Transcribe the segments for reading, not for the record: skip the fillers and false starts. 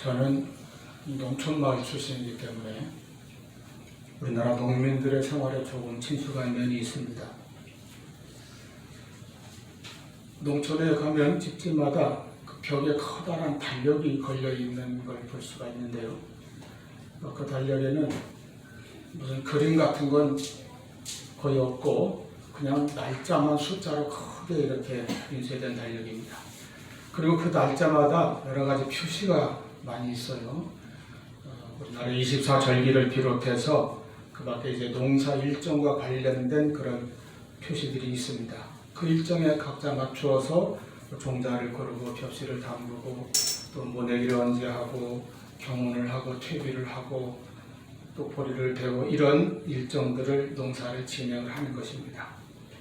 저는 농촌마을 출신이기 때문에 우리나라 농민들의 생활에 조금 친숙한 면이 있습니다. 농촌에 가면 집집마다 그 벽에 커다란 달력이 걸려 있는 걸 볼 수가 있는데요. 그 달력에는 무슨 그림 같은 건 거의 없고 그냥 날짜만 숫자로 크게 이렇게 인쇄된 달력입니다. 그리고 그 날짜마다 여러 가지 표시가 많이 있어요. 우리나라 24절기를 비롯해서 그 밖에 이제 농사 일정과 관련된 그런 표시들이 있습니다. 그 일정에 각자 맞추어서 종자를 거르고 벽시를 담그고 또 모내기를 언제 하고 경운을 하고 퇴비를 하고 또 보리를 베고 이런 일정들을 농사를 진행을 하는 것입니다.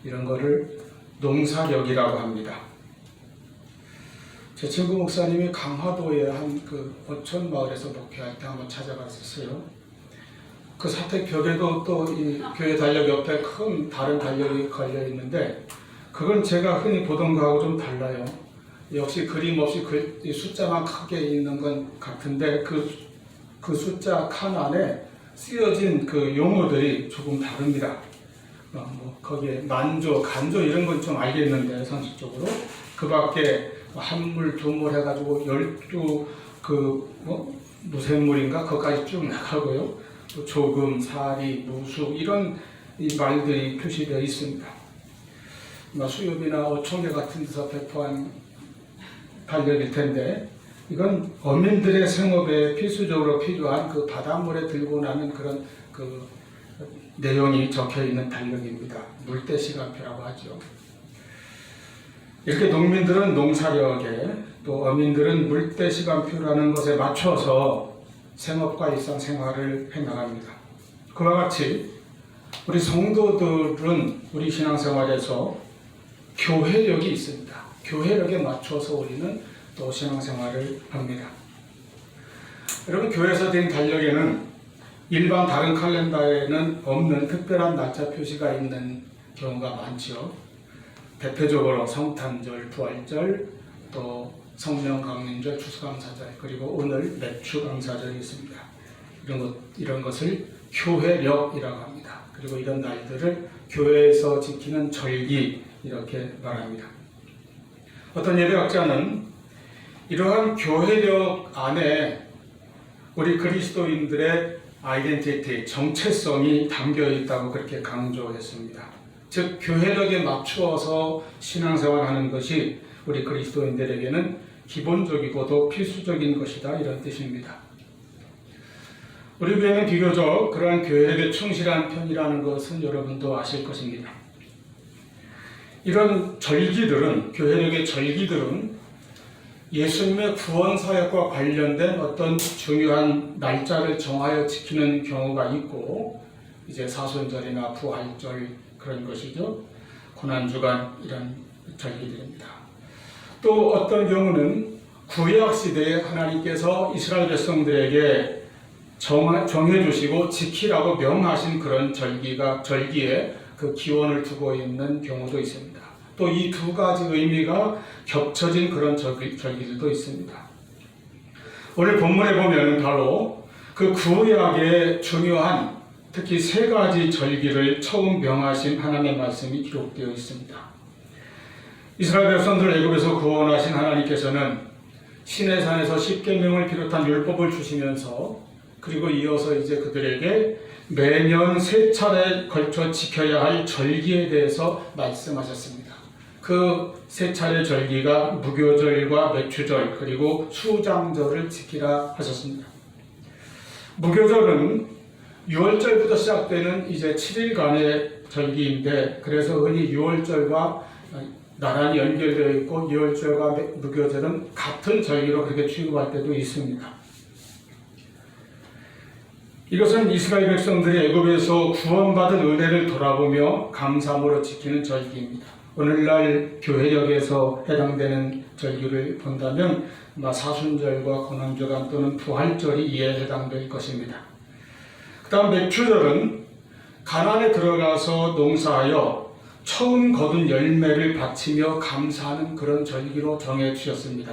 이런 거를 농사력이라고 합니다. 제 친구 목사님이 강화도의 한 그 어촌 마을에서 목회할 때 한번 찾아갔었어요. 그 사택벽에도 또 이 교회 달력 옆에 큰 다른 달력이 걸려 있는데 그건 제가 흔히 보던 거하고 좀 달라요. 역시 그림 없이 이 숫자만 크게 있는 건 같은데 그 숫자 칸 안에 쓰여진 그 용어들이 조금 다릅니다. 거기에 만조, 간조 이런 건 좀 알겠는데 상식적으로 그 밖에 한물, 두물 해가지고 12 무생물인가 그것까지 쭉 나가고요. 또 조금, 사리, 무수 이런 이 말들이 표시되어 있습니다. 수협이나 어촌계 같은 데서 배포한 달력일 텐데 이건 어민들의 생업에 필수적으로 필요한 그 바닷물에 들고 나는 그런 그 내용이 적혀 있는 달력입니다. 물대 시간표라고 하죠. 이렇게 농민들은 농사력에 또 어민들은 물대 시간표라는 것에 맞춰서 생업과 일상생활을 해나갑니다. 그와 같이 우리 성도들은 우리 신앙생활에서 교회력이 있습니다. 교회력에 맞춰서 우리는 또 신앙생활을 합니다. 여러분, 교회에서 된 달력에는 일반 다른 칼렌더에는 없는 특별한 날짜 표시가 있는 경우가 많죠. 대표적으로 성탄절, 부활절, 또 성령강림절, 추수감사절, 그리고 오늘 매추감사절이 있습니다. 이런 것을 교회력이라고 합니다. 그리고 이런 날들을 교회에서 지키는 절기 이렇게 말합니다. 어떤 예배학자는 이러한 교회력 안에 우리 그리스도인들의 아이덴티티, 정체성이 담겨 있다고 그렇게 강조했습니다. 즉 교회력에 맞추어서 신앙생활하는 것이 우리 그리스도인들에게는 기본적이고도 필수적인 것이다 이런 뜻입니다. 우리 교회는 비교적 그러한 교회력에 충실한 편이라는 것은 여러분도 아실 것입니다. 이런 절기들은, 교회력의 절기들은 예수님의 구원사역과 관련된 어떤 중요한 날짜를 정하여 지키는 경우가 있고, 이제 사순절이나 부활절 그런 것이죠. 고난주간 이런 절기들입니다. 또 어떤 경우는 구약시대에 하나님께서 이스라엘 백성들에게 정해주시고 지키라고 명하신 그런 절기에 그 기원을 두고 있는 경우도 있습니다. 또 이 두 가지 의미가 겹쳐진 그런 절기들도 있습니다. 오늘 본문에 보면 바로 그 구약의 중요한 특히 세 가지 절기를 처음 명하신 하나님의 말씀이 기록되어 있습니다. 이스라엘 백성들을 애굽에서 구원하신 하나님께서는 시내산에서 십계명을 비롯한 율법을 주시면서 그리고 이어서 이제 그들에게 매년 세 차례에 걸쳐 지켜야 할 절기에 대해서 말씀하셨습니다. 그 세 차례 절기가 무교절과 매추절 그리고 수장절을 지키라 하셨습니다. 무교절은 6월절부터 시작되는 이제 7일간의 절기인데 그래서 흔히 6월절과 나란히 연결되어 있고 6월절과 무교절은 같은 절기로 그렇게 취급할 때도 있습니다. 이것은 이스라엘 백성들이 애굽에서 구원받은 은혜를 돌아보며 감사함으로 지키는 절기입니다. 오늘날 교회력에서 해당되는 절기를 본다면 사순절과 고난주간 또는 부활절이 이에 해당될 것입니다. 그 다음 매추절은 가나안에 들어가서 농사하여 처음 거둔 열매를 바치며 감사하는 그런 절기로 정해 주셨습니다.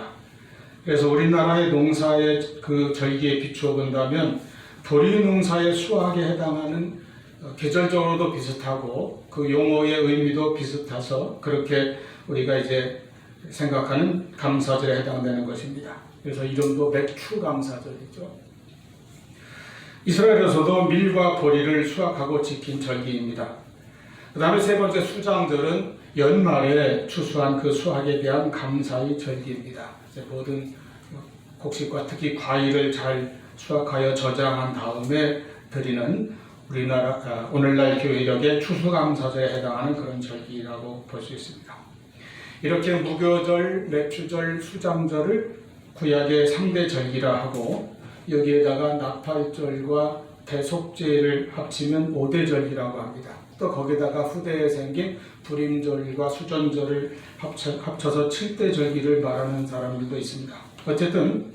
그래서 우리나라의 농사의 그 절기에 비추어 본다면 보리 농사의 수확에 해당하는 계절적으로도 비슷하고 그 용어의 의미도 비슷해서 그렇게 우리가 이제 생각하는 감사절에 해당되는 것입니다. 그래서 이름도 맥추감사절이죠. 이스라엘에서도 밀과 보리를 수확하고 지킨 절기입니다. 그 다음에 세 번째 수장절은 연말에 추수한 그 수확에 대한 감사의 절기입니다. 모든 곡식과 특히 과일을 잘 수확하여 저장한 다음에 드리는 우리나라 오늘날 교회력의 추수감사절에 해당하는 그런 절기라고 볼 수 있습니다. 이렇게 무교절, 맥추절, 수장절을 구약의 3대 절기라 하고 여기에다가 나팔절과 대속죄를 합치면 5대 절기라고 합니다. 또 거기다가 후대에 생긴 불임절과 수전절을 합쳐서 7대 절기를 말하는 사람들도 있습니다. 어쨌든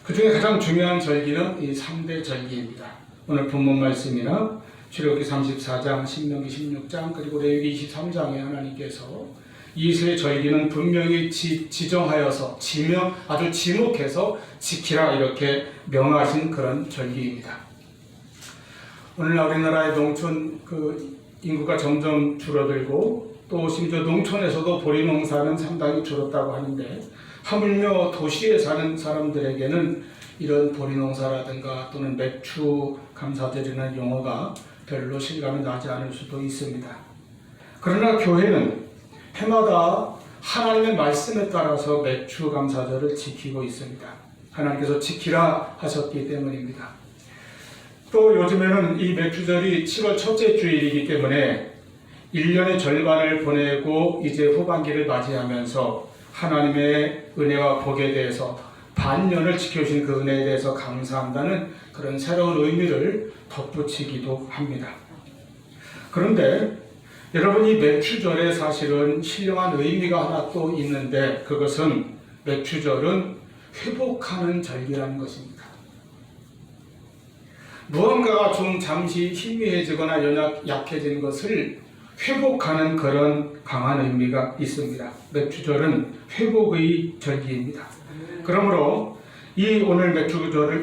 그 중에 가장 중요한 절기는 이 3대 절기입니다. 오늘 본문 말씀이나 출애굽기 34장, 신명기 16장, 그리고 레위기 23장에 하나님께서 이 세 절기는 분명히 지정하여서 아주 지목해서 지키라 이렇게 명하신 그런 절기입니다. 오늘날 우리나라의 농촌 인구가 점점 줄어들고 또 심지어 농촌에서도 보리 농사는 상당히 줄었다고 하는데 하물며 도시에 사는 사람들에게는 이런 보리 농사라든가 또는 맥추 감사절이라는 용어가 별로 실감이 나지 않을 수도 있습니다. 그러나 교회는 해마다 하나님의 말씀에 따라서 맥추 감사절을 지키고 있습니다. 하나님께서 지키라 하셨기 때문입니다. 또 요즘에는 이 맥추절이 7월 첫째 주일이기 때문에 1년의 절반을 보내고 이제 후반기를 맞이하면서 하나님의 은혜와 복에 대해서 반년을 지켜주신 그 은혜에 대해서 감사한다는 그런 새로운 의미를 덧붙이기도 합니다. 그런데 여러분, 이 맥추절에 사실은 신령한 의미가 하나 또 있는데 그것은 맥추절은 회복하는 절기라는 것입니다. 무언가가 좀 잠시 희미해지거나 약해진 것을 회복하는 그런 강한 의미가 있습니다. 맥추절은 회복의 절기입니다. 그러므로 이 오늘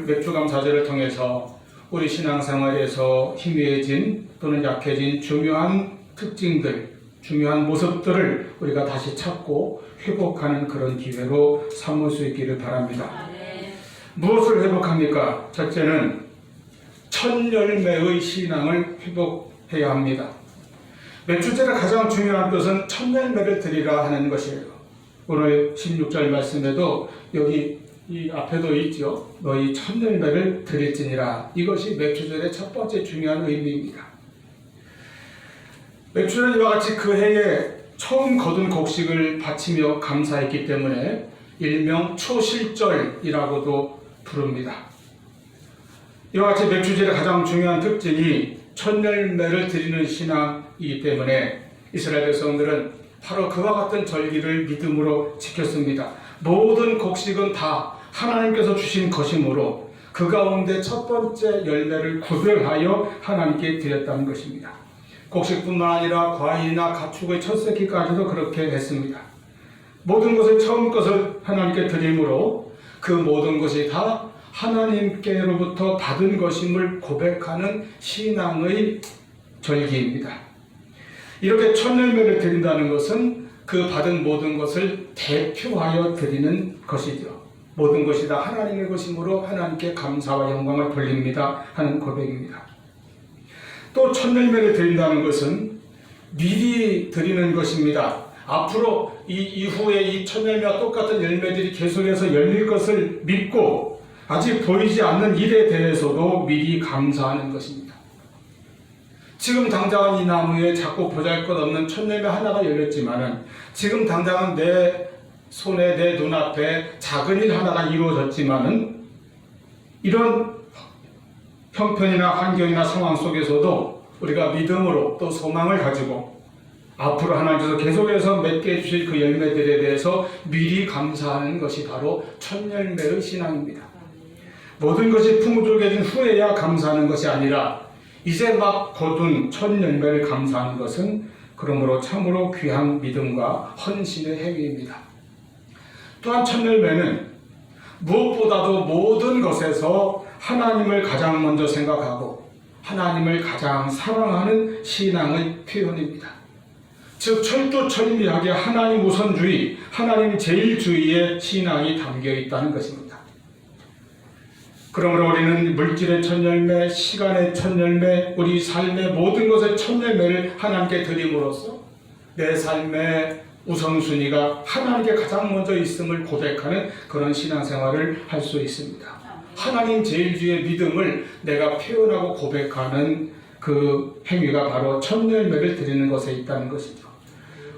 맥추감사절을 통해서 우리 신앙생활에서 희미해진 또는 약해진 중요한 특징들, 중요한 모습들을 우리가 다시 찾고 회복하는 그런 기회로 삼을 수 있기를 바랍니다. 무엇을 회복합니까? 첫째는 첫 열매의 신앙을 회복해야 합니다. 맥추절의 가장 중요한 것은 첫 열매를 드리라 하는 것이에요. 오늘 16절 말씀에도 여기 이 앞에도 있죠. 너희 첫 열매를 드릴지니라. 이것이 맥추절의 첫 번째 중요한 의미입니다. 맥추절은 이와 같이 그 해에 처음 거둔 곡식을 바치며 감사했기 때문에 일명 초실절이라고도 부릅니다. 이와 같이 맥추절의 가장 중요한 특징이 첫 열매를 드리는 신앙이기 때문에 이스라엘 백성들은 바로 그와 같은 절기를 믿음으로 지켰습니다. 모든 곡식은 다 하나님께서 주신 것이므로 그 가운데 첫 번째 열매를 구별하여 하나님께 드렸다는 것입니다. 곡식뿐만 아니라 과일이나 가축의 첫 새끼까지도 그렇게 했습니다. 모든 것을 처음 것을 하나님께 드림으로 그 모든 것이 다 하나님께로부터 받은 것임을 고백하는 신앙의 절기입니다. 이렇게 첫 열매를 드린다는 것은 그 받은 모든 것을 대표하여 드리는 것이죠. 모든 것이 다 하나님의 것이므로 하나님께 감사와 영광을 돌립니다 하는 고백입니다. 또 첫 열매를 드린다는 것은 미리 드리는 것입니다. 앞으로 이후에 이 첫 열매와 똑같은 열매들이 계속해서 열릴 것을 믿고 아직 보이지 않는 일에 대해서도 미리 감사하는 것입니다. 지금 당장은 이 나무에 작고 보잘것없는 첫 열매 하나가 열렸지만은 지금 당장은 내 손에 내 눈앞에 작은 일 하나가 이루어졌지만은 이런 형편이나 환경이나 상황 속에서도 우리가 믿음으로 또 소망을 가지고 앞으로 하나님께서 계속해서 맺게 해주실 그 열매들에 대해서 미리 감사하는 것이 바로 첫 열매의 신앙입니다. 모든 것이 풍족해진 후에야 감사하는 것이 아니라 이제 막 거둔 첫 열매를 감사하는 것은 그러므로 참으로 귀한 믿음과 헌신의 행위입니다. 또한 첫 열매는 무엇보다도 모든 것에서 하나님을 가장 먼저 생각하고 하나님을 가장 사랑하는 신앙의 표현입니다. 즉 철두철미하게 하나님 우선주의, 하나님 제일주의의 신앙이 담겨 있다는 것입니다. 그러므로 우리는 물질의 첫 열매, 시간의 첫 열매, 우리 삶의 모든 것의 첫 열매를 하나님께 드림으로써 내 삶의 우선순위가 하나님께 가장 먼저 있음을 고백하는 그런 신앙생활을 할 수 있습니다. 하나님 제일주의 믿음을 내가 표현하고 고백하는 그 행위가 바로 첫 열매를 드리는 것에 있다는 것이죠.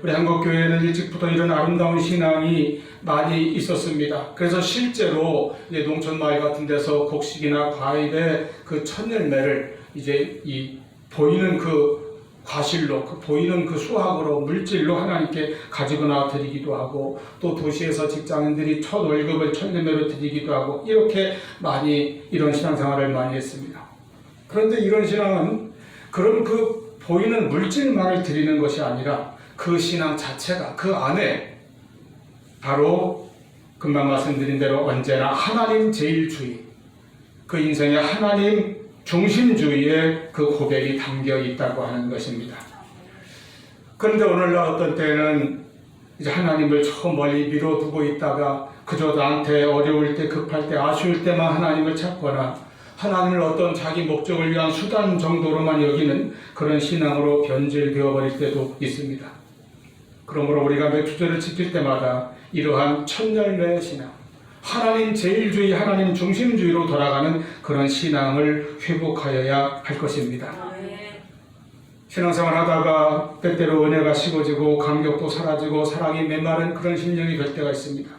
우리 한국교회는 일찍부터 이런 아름다운 신앙이 많이 있었습니다. 그래서 실제로 이제 농촌마을 같은 데서 곡식이나 과일의 그 첫 열매를 이제 이 보이는 그 과실로, 보이는 그 수확으로, 물질로 하나님께 가지고 나와 드리기도 하고, 또 도시에서 직장인들이 첫 월급을 첫 열매로 드리기도 하고, 이렇게 많이 이런 신앙생활을 많이 했습니다. 그런데 이런 신앙은 그런 그 보이는 물질만을 드리는 것이 아니라 그 신앙 자체가 그 안에 바로 금방 말씀드린 대로 언제나 하나님 제일주의, 그 인생의 하나님 중심주의의 그 고백이 담겨 있다고 하는 것입니다. 그런데 오늘날 어떤 때는 이제 하나님을 저 멀리 미뤄두고 있다가 그저 나한테 어려울 때, 급할 때, 아쉬울 때만 하나님을 찾거나 하나님을 어떤 자기 목적을 위한 수단 정도로만 여기는 그런 신앙으로 변질되어 버릴 때도 있습니다. 그러므로 우리가 맥주절을 지킬 때마다 이러한 첫 열매의 신앙, 하나님 제일주의, 하나님 중심주의로 돌아가는 그런 신앙을 회복하여야 할 것입니다. 신앙생활 하다가 때때로 은혜가 식어지고 감격도 사라지고 사랑이 메마른 그런 심령이 될 때가 있습니다.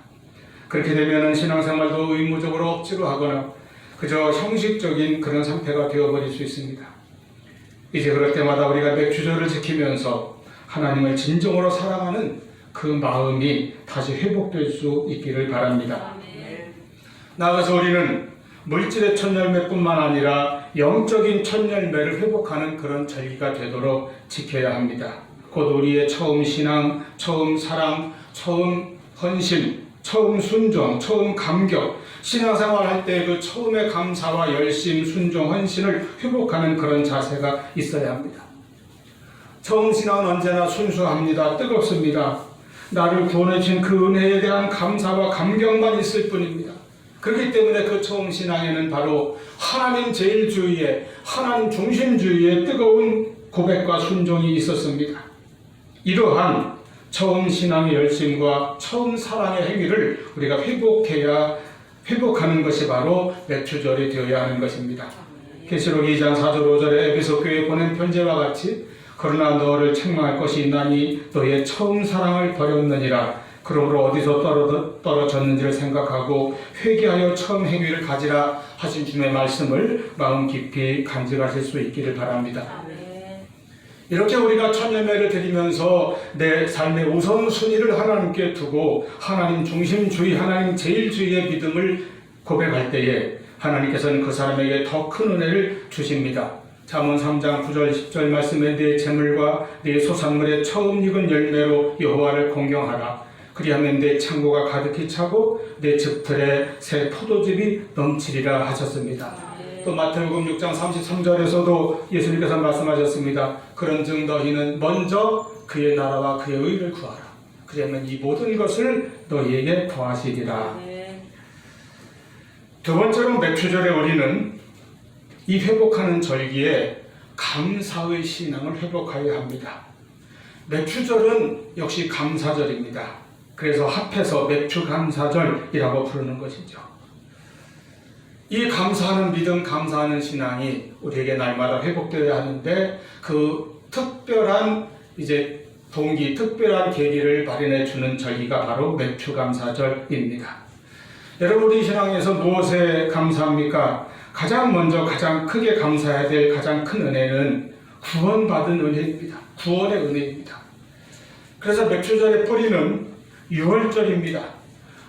그렇게 되면 신앙생활도 의무적으로 억지로 하거나 그저 형식적인 그런 상태가 되어버릴 수 있습니다. 이제 그럴 때마다 우리가 맥주절을 지키면서 하나님을 진정으로 사랑하는 그 마음이 다시 회복될 수 있기를 바랍니다. 나아가서 우리는 물질의 첫 열매뿐만 아니라 영적인 첫 열매를 회복하는 그런 절기가 되도록 지켜야 합니다. 곧 우리의 처음 신앙, 처음 사랑, 처음 헌신, 처음 순종, 처음 감격, 신앙생활 할 때 그 처음의 감사와 열심, 순종, 헌신을 회복하는 그런 자세가 있어야 합니다. 처음 신앙은 언제나 순수합니다. 뜨겁습니다. 나를 구원해 주신 그 은혜에 대한 감사와 감격만 있을 뿐입니다. 그렇기 때문에 그 처음 신앙에는 바로 하나님 제일주의의, 하나님 중심주의의 뜨거운 고백과 순종이 있었습니다. 이러한 처음 신앙의 열심과 처음 사랑의 행위를 우리가 회복하는 것이 바로 맥주절이 되어야 하는 것입니다. 계시록 2장 4절 5절에 에베소 교회에 보낸 편지와 같이 그러나 너를 책망할 것이 있나니 너의 처음 사랑을 버렸느니라. 그러므로 어디서 떨어졌는지를 생각하고 회개하여 처음 행위를 가지라 하신 주님의 말씀을 마음 깊이 간직하실 수 있기를 바랍니다. 이렇게 우리가 첫 열매를 드리면서 내 삶의 우선순위를 하나님께 두고 하나님 중심주의, 하나님 제일주의의 믿음을 고백할 때에 하나님께서는 그 사람에게 더 큰 은혜를 주십니다. 잠언 3장 9절 10절 말씀에 네 재물과 네 소산물의 처음 익은 열매로 여호와를 공경하라. 그리하면 내 창고가 가득히 차고 내 즙틀에 새 포도즙이 넘치리라 하셨습니다. 또 마태복음 6장 33절에서도 예수님께서 말씀하셨습니다. 그런즉 너희는 먼저 그의 나라와 그의 의를 구하라. 그러면 이 모든 것을 너희에게 더하시리라. 두 번째로 맥주절에 우리는 이 회복하는 절기에 감사의 신앙을 회복하여야 합니다. 맥주절은 역시 감사절입니다. 그래서 합해서 맥주감사절이라고 부르는 것이죠. 이 감사하는 믿음, 감사하는 신앙이 우리에게 날마다 회복되어야 하는데 그 특별한 이제 동기, 특별한 계기를 마련해 주는 절기가 바로 맥주감사절입니다. 여러분 우리 신앙에서 무엇에 감사합니까? 가장 먼저 가장 크게 감사해야 될 가장 큰 은혜는 구원받은 은혜입니다. 구원의 은혜입니다. 그래서 맥주절의 뿌리는 6월절입니다.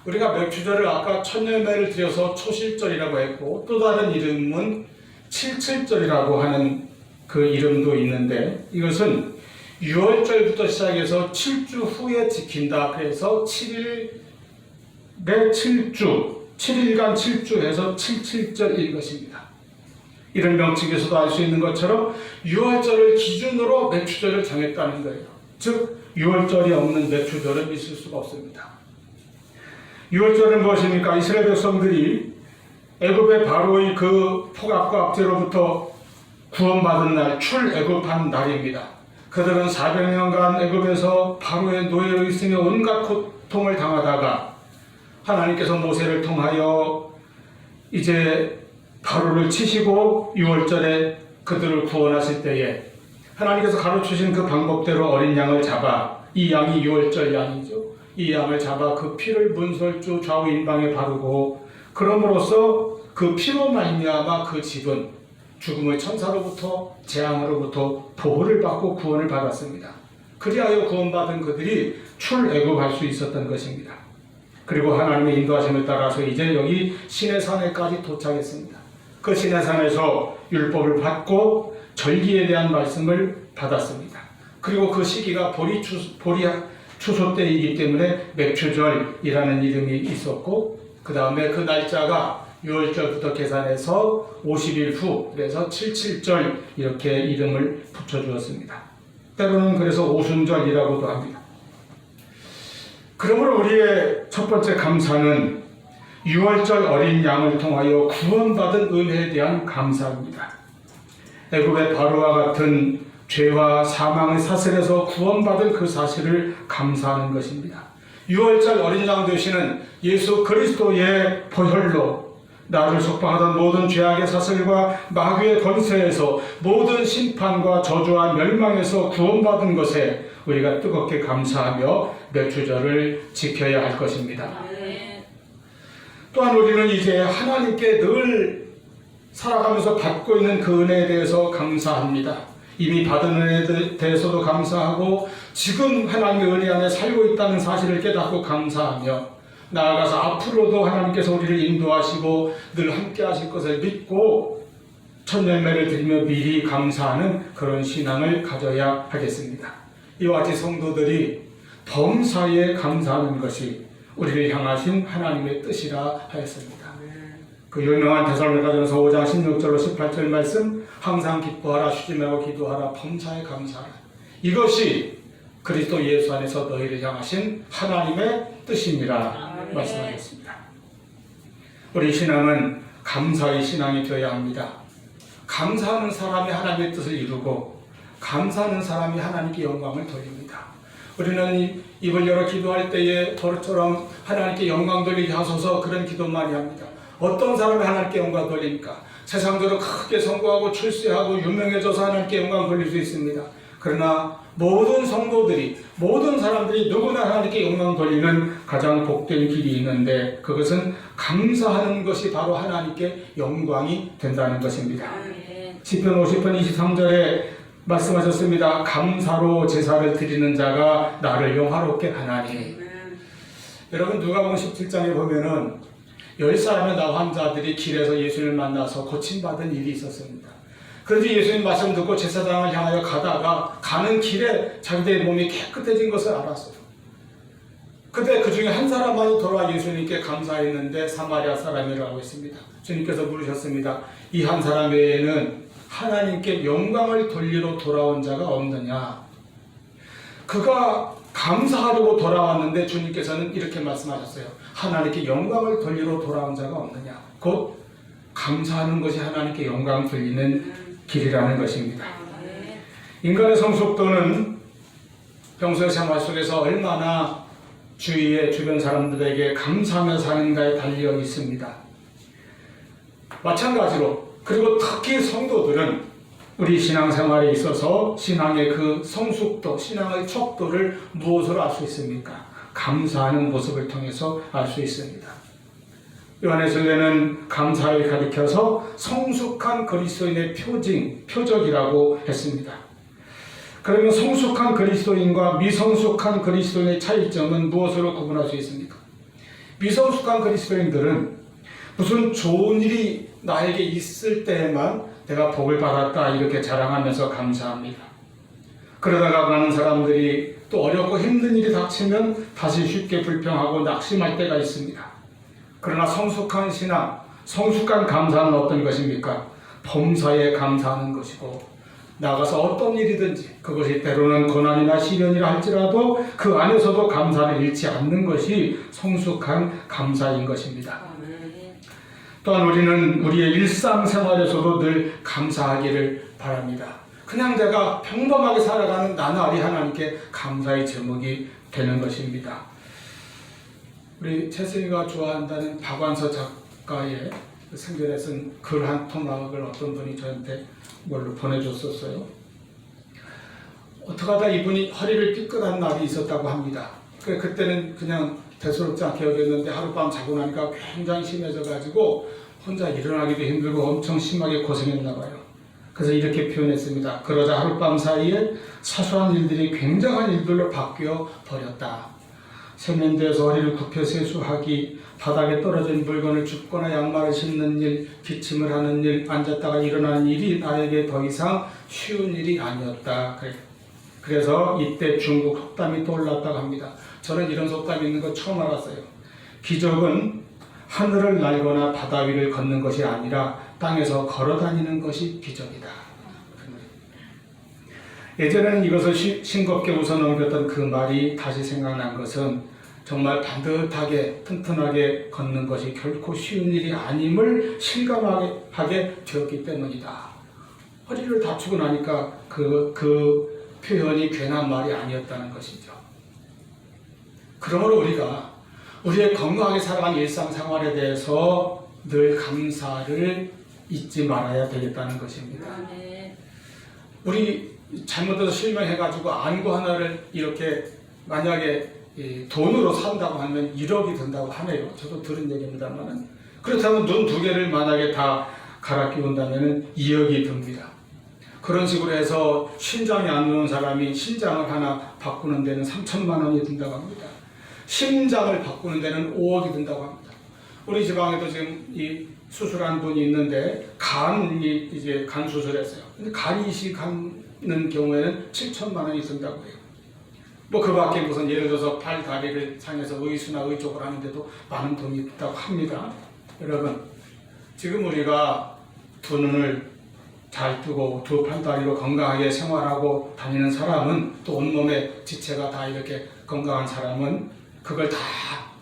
우리가 맥주절을 아까 첫 열매를 드려서 초실절이라고 했고 또 다른 이름은 칠칠절이라고 하는 그 이름도 있는데 이것은 6월절부터 시작해서 7주 후에 지킨다. 그래서 7일의 7주, 7일간 7주해서 77절일 것입니다. 이런 명칭에서도 알 수 있는 것처럼 6월절을 기준으로 매추절을 정했다는 거예요. 즉 6월절이 없는 매추절은 있을 수가 없습니다. 6월절은 무엇입니까? 이스라엘 백성들이 애굽의 바로의 그 폭악과 압제로부터 구원받은 날, 출애굽한 날입니다. 그들은 400년간 애굽에서 바로의 노예로 있으며 온갖 고통을 당하다가 하나님께서 모세를 통하여 이제 바로를 치시고 6월절에 그들을 구원하실 때에 하나님께서 가르치신 그 방법대로 어린 양을 잡아, 이 양이 6월절 양이죠. 이 양을 잡아 그 피를 문설주 좌우 인방에 바르고 그럼으로써 그 피로 말미암아 그 집은 죽음의 천사로부터 재앙으로부터 보호를 받고 구원을 받았습니다. 그리하여 구원받은 그들이 출애굽할 수 있었던 것입니다. 그리고 하나님의 인도하심을 따라서 이제 여기 시내산에까지 도착했습니다. 그 시내산에서 율법을 받고 절기에 대한 말씀을 받았습니다. 그리고 그 시기가 보리 추수 때이기 때문에 맥추절이라는 이름이 있었고 그 다음에 그 날짜가 6월절부터 계산해서 50일 후 그래서 77절 이렇게 이름을 붙여주었습니다. 때로는 그래서 오순절이라고도 합니다. 그러므로 우리의 첫 번째 감사는 6월절 어린 양을 통하여 구원받은 은혜에 대한 감사입니다. 애굽의 바로와 같은 죄와 사망의 사슬에서 구원받은 그 사실을 감사하는 것입니다. 6월절 어린 양 되시는 예수 그리스도의 보혈로 나를 속박하던 모든 죄악의 사슬과 마귀의 권세에서 모든 심판과 저주와 멸망에서 구원받은 것에 우리가 뜨겁게 감사하며 매추절을 지켜야 할 것입니다. 또한 우리는 이제 하나님께 늘 살아가면서 받고 있는 그 은혜에 대해서 감사합니다. 이미 받은 은혜에 대해서도 감사하고 지금 하나님의 은혜 안에 살고 있다는 사실을 깨닫고 감사하며 나아가서 앞으로도 하나님께서 우리를 인도하시고 늘 함께 하실 것을 믿고 첫 열매를 드리며 미리 감사하는 그런 신앙을 가져야 하겠습니다. 이와 같이 성도들이 범사에 감사하는 것이 우리를 향하신 하나님의 뜻이라 하였습니다. 그 유명한 데살로니가전서 5장 16절로 18절 말씀, 항상 기뻐하라, 쉬지 말고 기도하라, 범사에 감사하라. 이것이 그리스도 예수 안에서 너희를 향하신 하나님의 뜻이니라 말씀하셨습니다. 우리 신앙은 감사의 신앙이 되어야 합니다. 감사하는 사람이 하나님의 뜻을 이루고 감사하는 사람이 하나님께 영광을 돌립니다. 우리는 입을 열어 기도할 때에 버릇처럼 하나님께 영광 돌리게 하소서 그런 기도 많이 합니다. 어떤 사람이 하나님께 영광 돌립니까? 세상적으로 크게 성공하고 출세하고 유명해져서 하나님께 영광 돌릴 수 있습니다. 그러나 모든 성도들이, 모든 사람들이 누구나 하나님께 영광 돌리는 가장 복된 길이 있는데 그것은 감사하는 것이 바로 하나님께 영광이 된다는 것입니다. 시편 50편 23절에 말씀하셨습니다. 감사로 제사를 드리는 자가 나를 영화롭게 하나니. 여러분 누가복음 17장에 보면은 10사람의 나 환자들이 길에서 예수님을 만나서 고침받은 일이 있었습니다. 그런데 예수님 말씀 듣고 제사장을 향하여 가다가 가는 길에 자기들의 몸이 깨끗해진 것을 알았어요. 그때 그 중에 한 사람만이 돌아와 예수님께 감사했는데 사마리아 사람이라고 했습니다. 주님께서 물으셨습니다. 이 한 사람 외에는 하나님께 영광을 돌리러 돌아온 자가 없느냐? 그가 감사하려고 돌아왔는데 주님께서는 이렇게 말씀하셨어요. 하나님께 영광을 돌리러 돌아온 자가 없느냐? 곧 감사하는 것이 하나님께 영광 돌리는 길이라는 것입니다. 인간의 성숙도는 평소의 생활 속에서 얼마나 주위의 주변 사람들에게 감사하며 사는가에 달려 있습니다. 마찬가지로 그리고 특히 성도들은 우리 신앙생활에 있어서 신앙의 그 성숙도, 신앙의 척도를 무엇으로 알 수 있습니까? 감사하는 모습을 통해서 알 수 있습니다. 요한에서는 감사를 가리켜서 성숙한 그리스도인의 표적이라고 했습니다. 그러면 성숙한 그리스도인과 미성숙한 그리스도인의 차이점은 무엇으로 구분할 수 있습니까? 미성숙한 그리스도인들은 무슨 좋은 일이 나에게 있을 때에만 내가 복을 받았다 이렇게 자랑하면서 감사합니다. 그러다가 많은 사람들이 또 어렵고 힘든 일이 닥치면 다시 쉽게 불평하고 낙심할 때가 있습니다. 그러나 성숙한 신앙, 성숙한 감사는 어떤 것입니까? 범사에 감사하는 것이고, 나가서 어떤 일이든지 그것이 때로는 고난이나 시련이라 할지라도 그 안에서도 감사를 잃지 않는 것이 성숙한 감사인 것입니다. 또한 우리는 우리의 일상생활에서도 늘 감사하기를 바랍니다. 그냥 내가 평범하게 살아가는 나날이 하나님께 감사의 제목이 되는 것입니다. 우리 채승이가 좋아한다는 박완서 작가의 생전에 쓴 글 한 토막을 어떤 분이 저한테 뭘로 보내줬었어요. 어떡하다 이분이 허리를 삐끗한 날이 있었다고 합니다. 그때는 그냥 대수롭지 않게 여겼는데 하룻밤 자고 나니까 굉장히 심해져가지고 혼자 일어나기도 힘들고 엄청 심하게 고생했나 봐요. 그래서 이렇게 표현했습니다. 그러자 하룻밤 사이에 사소한 일들이 굉장한 일들로 바뀌어 버렸다. 세면대에서 허리를 굽혀 세수하기, 바닥에 떨어진 물건을 줍거나 양말을 신는 일, 기침을 하는 일, 앉았다가 일어나는 일이 나에게 더 이상 쉬운 일이 아니었다. 그래서 이때 중국 속담이 떠올랐다고 합니다. 저는 이런 속담이 있는 거 처음 알았어요. 기적은 하늘을 날거나 바다 위를 걷는 것이 아니라 땅에서 걸어다니는 것이 기적이다. 예전에는 이것을 싱겁게 웃어넘겼던 그 말이 다시 생각난 것은 정말 반듯하게 튼튼하게 걷는 것이 결코 쉬운 일이 아님을 실감하게 되었기 때문이다. 허리를 다치고 나니까 그 표현이 괜한 말이 아니었다는 것이죠. 그러므로 우리가 우리의 건강하게 살아가는 일상생활에 대해서 늘 감사를 잊지 말아야 되겠다는 것입니다. 우리 잘못해서 실명해가지고 안구 하나를 이렇게 만약에 돈으로 산다고 하면 1억이 든다고 하네요. 저도 들은 얘기입니다만, 그렇다면 눈 2개를 만약에 다 갈아 끼운다면 2억이 듭니다. 그런 식으로 해서 신장이 안 좋은 사람이 신장을 하나 바꾸는 데는 3천만 원이 든다고 합니다. 심장을 바꾸는 데는 5억이 든다고 합니다. 우리 지방에도 지금 이 수술한 분이 있는데 이제 간 수술했어요. 근데 간이 이식하는 경우에는 7천만 원이 든다고 해요. 뭐 그 밖에 무슨 예를 들어서 팔, 다리를 상해서 의수나 의족을 하는데도 많은 돈이 있다고 합니다. 여러분, 지금 우리가 두 눈을 잘 뜨고 두 팔, 다리로 건강하게 생활하고 다니는 사람은, 또 온몸에 지체가 다 이렇게 건강한 사람은 그걸 다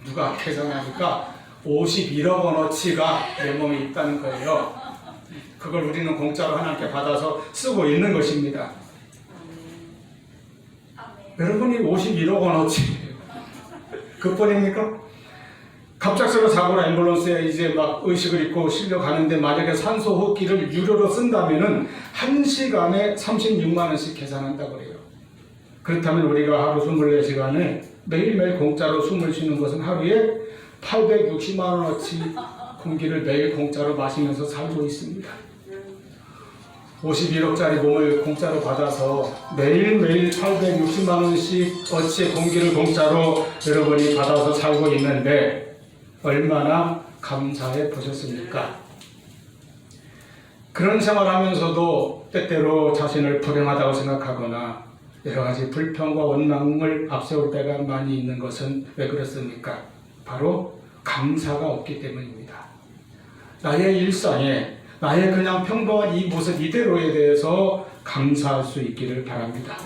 누가 계산하니까 51억 원어치가 내 몸에 있다는 거예요. 그걸 우리는 공짜로 하나님께 받아서 쓰고 있는 것입니다. 여러분이 51억 원어치예요. 그뿐입니까? 갑작스러운 사고나 앰뷸런스에 이제 막 의식을 잃고 실려 가는데 만약에 산소 호흡기를 유료로 쓴다면은 1시간에 36만 원씩 계산한다고 해요. 그렇다면 우리가 하루 24시간을 매일매일 공짜로 숨을 쉬는 것은 하루에 860만 원어치 공기를 매일 공짜로 마시면서 살고 있습니다. 51억짜리 몸을 공짜로 받아서 매일매일 860만 원씩 어치의 공기를 공짜로 여러분이 받아서 살고 있는데 얼마나 감사해 보셨습니까? 그런 생활하면서도 때때로 자신을 불행하다고 생각하거나 여러 가지 불평과 원망을 앞세울 때가 많이 있는 것은 왜 그렇습니까? 바로 감사가 없기 때문입니다. 나의 일상에 나의 그냥 평범한 이 모습 이대로에 대해서 감사할 수 있기를 바랍니다.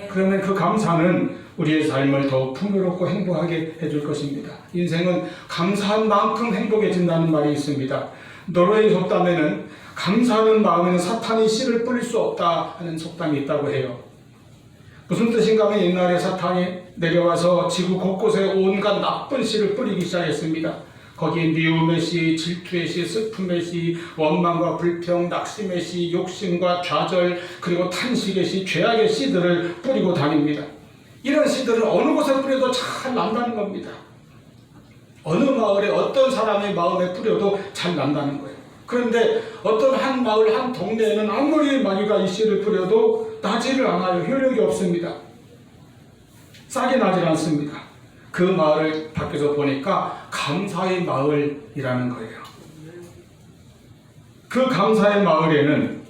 그러면 그 감사는 우리의 삶을 더욱 풍요롭고 행복하게 해줄 것입니다. 인생은 감사한 만큼 행복해진다는 말이 있습니다. 노르웨이 속담에는 감사하는 마음에는 사탄이 씨를 뿌릴 수 없다 하는 속담이 있다고 해요. 무슨 뜻인가 하면 옛날에 사탄이 내려와서 지구 곳곳에 온갖 나쁜 씨를 뿌리기 시작했습니다. 거기에 미움의 씨, 질투의 씨, 슬픔의 씨, 원망과 불평, 낙심의 씨, 욕심과 좌절, 그리고 탄식의 씨, 죄악의 씨들을 뿌리고 다닙니다. 이런 씨들은 어느 곳에 뿌려도 잘 난다는 겁니다. 어느 마을에 어떤 사람의 마음에 뿌려도 잘 난다는 거예요. 그런데 어떤 한 마을, 한 동네에는 아무리 마귀가 이 씨를 뿌려도 나지를 않아요. 효력이 없습니다. 싹이 나질 않습니다. 그 마을을 밖에서 보니까 감사의 마을이라는 거예요. 그 감사의 마을에는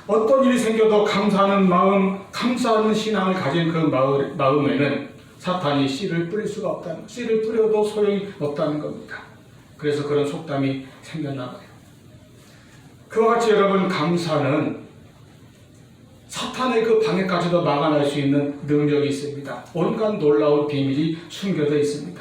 어떤 일이 생겨도 감사하는 마음, 감사하는 신앙을 가진 그 마음에는 사탄이 씨를 뿌릴 수가 없다는, 씨를 뿌려도 소용이 없다는 겁니다. 그래서 그런 속담이 생겼나 봐요. 그와 같이 여러분, 감사는 사탄의 그 방해까지도 막아낼 수 있는 능력이 있습니다. 온갖 놀라운 비밀이 숨겨져 있습니다.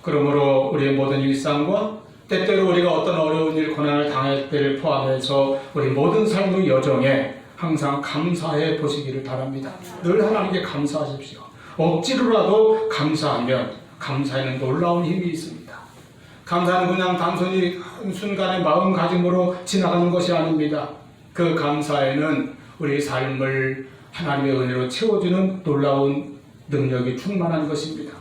그러므로 우리의 모든 일상과 때때로 우리가 어떤 어려운 일, 고난을 당할 때를 포함해서 우리 모든 삶의 여정에 항상 감사해 보시기를 바랍니다. 늘 하나님께 감사하십시오. 억지로라도 감사하면 감사에는 놀라운 힘이 있습니다. 감사는 그냥 단순히 순간의 마음가짐으로 지나가는 것이 아닙니다. 그 감사에는 우리 삶을 하나님의 은혜로 채워주는 놀라운 능력이 충만한 것입니다.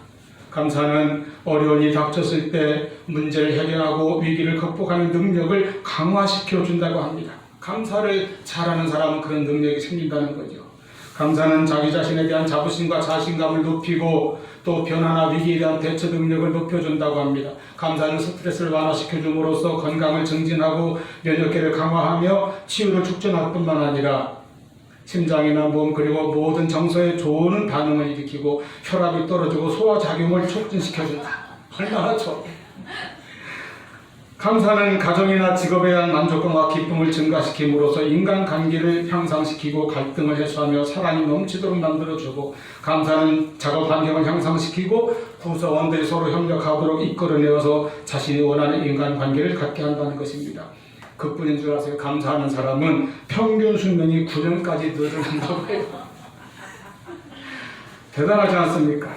감사는 어려운 일이 닥쳤을 때 문제를 해결하고 위기를 극복하는 능력을 강화시켜 준다고 합니다. 감사를 잘하는 사람은 그런 능력이 생긴다는 거죠. 감사는 자기 자신에 대한 자부심과 자신감을 높이고 또 변화나 위기에 대한 대처 능력을 높여준다고 합니다. 감사는 스트레스를 완화시켜 줌으로써 건강을 증진하고 면역계를 강화하며 치유를 촉진할 뿐만 아니라 심장이나 몸 그리고 모든 정서에 좋은 반응을 일으키고 혈압이 떨어지고 소화작용을 촉진시켜준다. 얼마나 좋아. 감사는 가정이나 직업에 대한 만족감과 기쁨을 증가시킴으로써 인간관계를 향상시키고 갈등을 해소하며 사랑이 넘치도록 만들어주고, 감사는 작업 환경을 향상시키고 구성원들이 서로 협력하도록 이끌어내어서 자신이 원하는 인간관계를 갖게 한다는 것입니다. 그뿐인 줄 아세요? 감사하는 사람은 평균 수명이 9년까지 늘어난다고 해요. 대단하지 않습니까?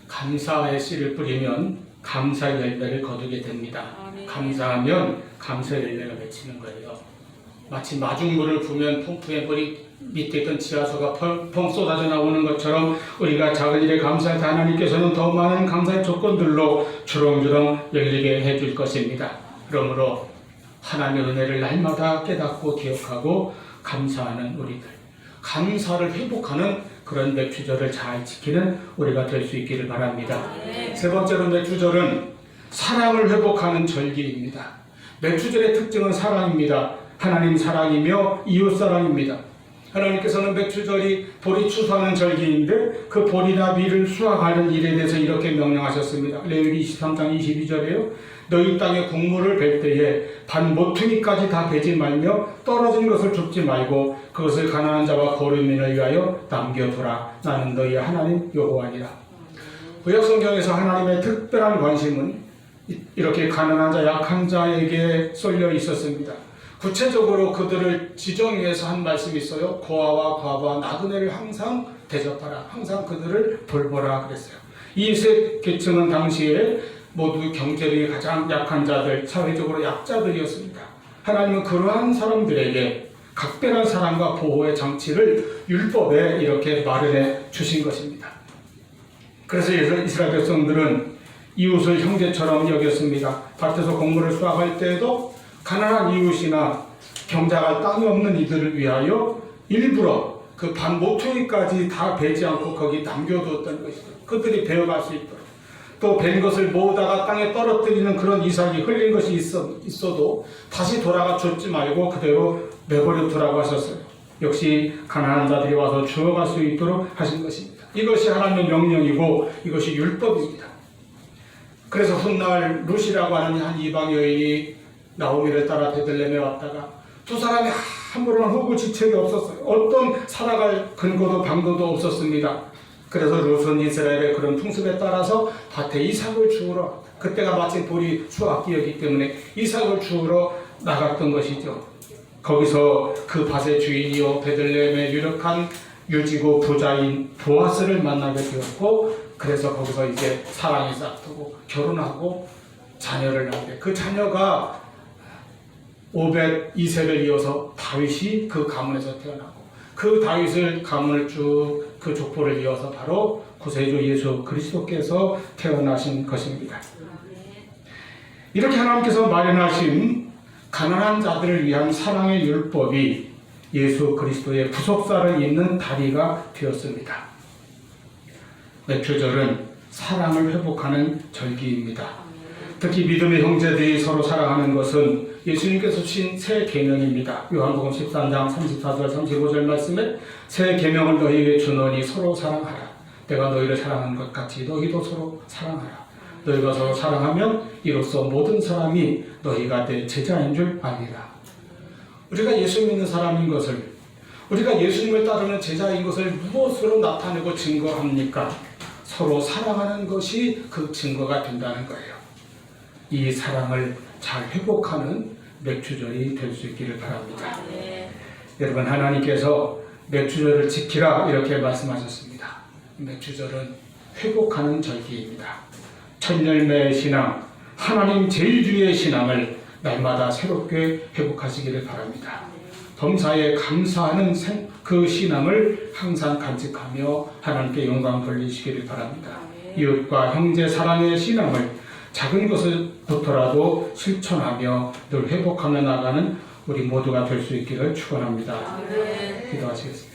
감사의 씨를 뿌리면 감사의 열매를 거두게 됩니다. 감사하면 감사의 열매가 맺히는 거예요. 마치 마중물을 부으면 펌프의 물이 밑에 있던 지하수가 펑펑 쏟아져 나오는 것처럼 우리가 작은 일에 감사할 때 하나님께서는 더 많은 감사의 조건들로 주렁주렁 열리게 해줄 것입니다. 그러므로 하나님의 은혜를 날마다 깨닫고 기억하고 감사하는 우리들, 감사를 회복하는 그런 맥주절을 잘 지키는 우리가 될 수 있기를 바랍니다. 세 번째로 맥주절은 사랑을 회복하는 절기입니다. 맥주절의 특징은 사랑입니다. 하나님 사랑이며 이웃 사랑입니다. 하나님께서는 맥주절이 보리 추수하는 절기인데 그 보리나 밀을 수확하는 일에 대해서 이렇게 명령하셨습니다. 레위기 23장 22절에요. 너희 땅에 곡물을 벨 때에 반 모퉁이까지 다 베지 말며 떨어진 것을 줍지 말고 그것을 가난한 자와 거류민을 위하여 남겨두라. 나는 너희의 하나님 여호와니라. 구약성경에서 하나님의 특별한 관심은 이렇게 가난한 자, 약한 자에게 쏠려 있었습니다. 구체적으로 그들을 지정해서 한 말씀이 있어요. 고아와 과부와 나그네를 항상 대접하라. 항상 그들을 돌보라 그랬어요. 이 세 계층은 당시에 모두 경제력이 가장 약한 자들, 사회적으로 약자들이었습니다. 하나님은 그러한 사람들에게 각별한 사랑과 보호의 장치를 율법에 이렇게 마련해 주신 것입니다. 그래서 이스라엘 백성들은 이웃을 형제처럼 여겼습니다. 밭에서 곡물을 수확할 때에도 가난한 이웃이나 경작할 땅이 없는 이들을 위하여 일부러 그 반 모퉁이까지 다 베지 않고 거기 남겨두었던 것이죠. 그들이 베어갈 수 있도록. 또 벤 것을 모으다가 땅에 떨어뜨리는 그런 이삭이 흘린 것이 있어도 다시 돌아가 줬지 말고 그대로 내버려 두라고 하셨어요. 역시 가난한 자들이 와서 주워갈 수 있도록 하신 것입니다. 이것이 하나님의 명령이고 이것이 율법입니다. 그래서 훗날 룻이라고 하는 한 이방 여인이 나오미를 따라 베들레헴에 왔다가 두 사람이 아무런 호구지책이 없었어요. 어떤 살아갈 근거도 방도도 없었습니다. 그래서 룻은 이스라엘의 그런 풍습에 따라서 밭에 이삭을 주우러, 그때가 마침 보리 수확기였기 때문에 이삭을 주우러 나갔던 것이죠. 거기서 그 밭의 주인이요 베들레헴의 유력한 유지고 부자인 보아스를 만나게 되었고, 그래서 거기서 이제 사랑이 싹트고 결혼하고 자녀를 낳는데 그 자녀가 오벳 이색을 이어서 다윗이 그 가문에서 태어나고, 그 다윗을 가문을 쭉 그 족보를 이어서 바로 구세주 예수 그리스도께서 태어나신 것입니다. 이렇게 하나님께서 마련하신 가난한 자들을 위한 사랑의 율법이 예수 그리스도의 구속사를 잇는 다리가 되었습니다. 맥주절은 사랑을 회복하는 절기입니다. 특히 믿음의 형제들이 서로 사랑하는 것은 예수님께서 주신 새 계명입니다. 요한복음 13장 34절 35절 말씀에 새 계명을 너희에게 주노니 서로 사랑하라. 내가 너희를 사랑한 것 같이 너희도 서로 사랑하라. 너희가 서로 사랑하면 이로써 모든 사람이 너희가 내 제자인 줄 아니라. 우리가 예수 믿는 사람인 것을, 우리가 예수님을 따르는 제자인 것을 무엇으로 나타내고 증거합니까? 서로 사랑하는 것이 그 증거가 된다는 거예요. 이 사랑을 잘 회복하는 맥주절이 될 수 있기를 바랍니다. 여러분, 하나님께서 맥주절을 지키라 이렇게 말씀하셨습니다. 맥주절은 회복하는 절기입니다. 천열매의 신앙, 하나님 제일주의의 신앙을 날마다 새롭게 회복하시기를 바랍니다. 범사에 감사하는 그 신앙을 항상 간직하며 하나님께 영광 돌리시기를 바랍니다. 이웃과 형제 사랑의 신앙을 작은 것부터라도 실천하며 늘 회복하며 나가는 우리 모두가 될 수 있기를 축원합니다. 기도하시겠습니다.